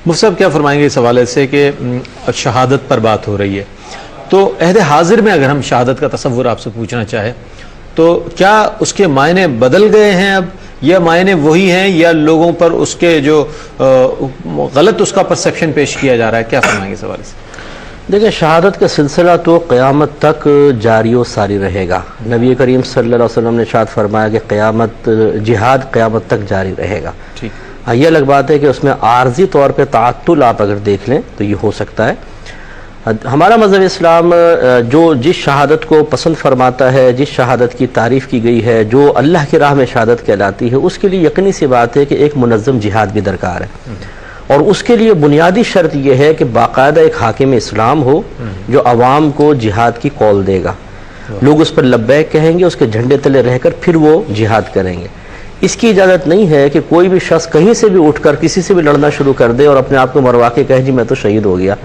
مفتی صاحب کیا فرمائیں گے اس حوالے سے کہ شہادت پر بات ہو رہی ہے، تو عہد حاضر میں اگر ہم شہادت کا تصور آپ سے پوچھنا چاہیں تو کیا اس کے معنی بدل گئے ہیں اب، یا معنی وہی ہیں، یا لوگوں پر اس کے جو غلط اس کا پرسیپشن پیش کیا جا رہا ہے؟ کیا فرمائیں گے اس حوالے سے؟ دیکھیں، شہادت کا سلسلہ تو قیامت تک جاری و ساری رہے گا۔ نبی کریم صلی اللہ علیہ وسلم نے ارشاد فرمایا کہ جہاد قیامت تک جاری رہے گا۔ ہاں، یہ الگ بات ہے کہ اس میں عارضی طور پہ تعطل آپ اگر دیکھ لیں تو یہ ہو سکتا ہے۔ ہمارا مذہب اسلام جس شہادت کو پسند فرماتا ہے، جس شہادت کی تعریف کی گئی ہے، جو اللہ کی راہ میں شہادت کہلاتی ہے، اس کے لیے یقینی سی بات ہے کہ ایک منظم جہاد بھی درکار ہے، اور اس کے لیے بنیادی شرط یہ ہے کہ باقاعدہ ایک حاکم اسلام ہو جو عوام کو جہاد کی کال دے گا، لوگ اس پر لبیک کہیں گے، اس کے جھنڈے تلے رہ کر پھر وہ جہاد کریں گے۔ اس کی اجازت نہیں ہے کہ کوئی بھی شخص کہیں سے بھی اٹھ کر کسی سے بھی لڑنا شروع کر دے اور اپنے آپ کو مروا کے کہے جی میں تو شہید ہو گیا،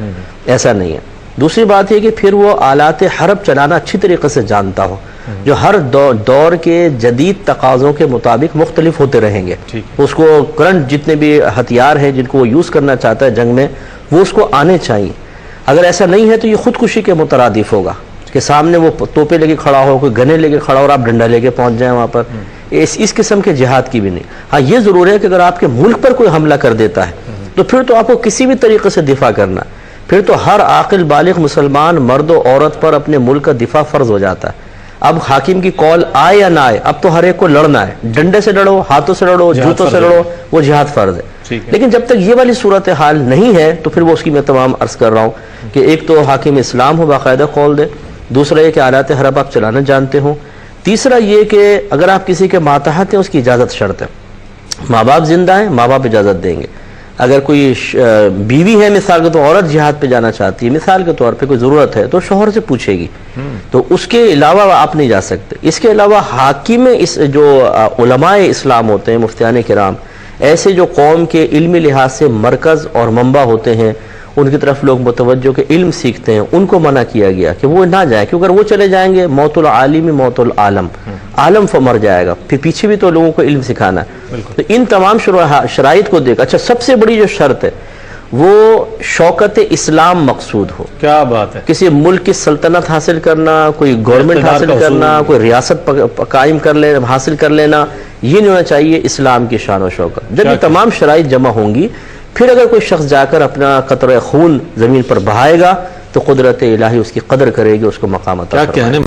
ایسا نہیں ہے۔ دوسری بات یہ کہ پھر وہ آلات حرب چلانا اچھی طریقے سے جانتا ہو، جو ہر دور کے جدید تقاضوں کے مطابق مختلف ہوتے رہیں گے۔ اس کو کرنٹ جتنے بھی ہتھیار ہیں جن کو وہ یوز کرنا چاہتا ہے جنگ میں، وہ اس کو آنے چاہیے۔ اگر ایسا نہیں ہے تو یہ خودکشی کے مترادف ہوگا کہ سامنے وہ توپے لے کے کھڑا ہو، کوئی گنے لے کے کھڑا ہو اور آپ ڈنڈا لے کے پہنچ جائیں وہاں پر۔ اس قسم کے جہاد کی بھی نہیں۔ ہاں، یہ ضرور ہے کہ اگر آپ کے ملک پر کوئی حملہ کر دیتا ہے تو پھر تو آپ کو کسی بھی طریقے سے دفاع کرنا ہے، پھر تو ہر عاقل بالغ مسلمان مرد و عورت پر اپنے ملک کا دفاع فرض ہو جاتا ہے۔ اب حاکم کی کال آئے یا نہ آئے، اب تو ہر ایک کو لڑنا ہے، ڈنڈے سے لڑو، ہاتھوں سے لڑو، جوتوں سے لڑو، وہ جہاد فرض ہے۔ لیکن جب تک یہ والی صورتحال نہیں ہے تو پھر وہ اس کی میں تمام عرض کر رہا ہوں کہ ایک تو حاکم اسلام ہو، باقاعدہ کال دے، دوسرا یہ کہ آلات حرب آپ چلانا جانتے ہوں، تیسرا یہ کہ اگر آپ کسی کے ماتحت ہیں اس کی اجازت شرط ہے۔ ماں باپ زندہ ہیں، ماں باپ اجازت دیں گے۔ اگر کوئی بیوی ہے مثال کے تو عورت جہاد پہ جانا چاہتی ہے، مثال کے طور پہ کوئی ضرورت ہے تو شوہر سے پوچھے گی، تو اس کے علاوہ آپ نہیں جا سکتے۔ اس کے علاوہ حاکم جو علماء اسلام ہوتے ہیں، مفتیان کرام، ایسے جو قوم کے علمی لحاظ سے مرکز اور منبع ہوتے ہیں، ان کی طرف لوگ متوجہ کے علم سیکھتے ہیں، ان کو منع کیا گیا کہ وہ نہ جائیں، کیونکہ اگر وہ چلے جائیں گے موت العالم موت العالم، عالم مر جائے گا، پھر پیچھے بھی تو لوگوں کو علم سکھانا ہے۔ تو ان تمام شرائط کو دیکھ، اچھا سب سے بڑی جو شرط ہے وہ شوکت اسلام مقصود ہو۔ کیا بات ہے! کسی ملک کی سلطنت حاصل کرنا، کوئی گورنمنٹ حاصل کرنا، کوئی ریاست قائم حاصل کر لینا، یہ نہیں ہونا چاہیے اسلام کی شان و شوکت۔ جب یہ تمام شرائط جمع ہوں گی، پھر اگر کوئی شخص جا کر اپنا قطرہ خون زمین پر بہائے گا تو قدرت الہی اس کی قدر کرے گی، اس کو مقام عطا فرمائے گی۔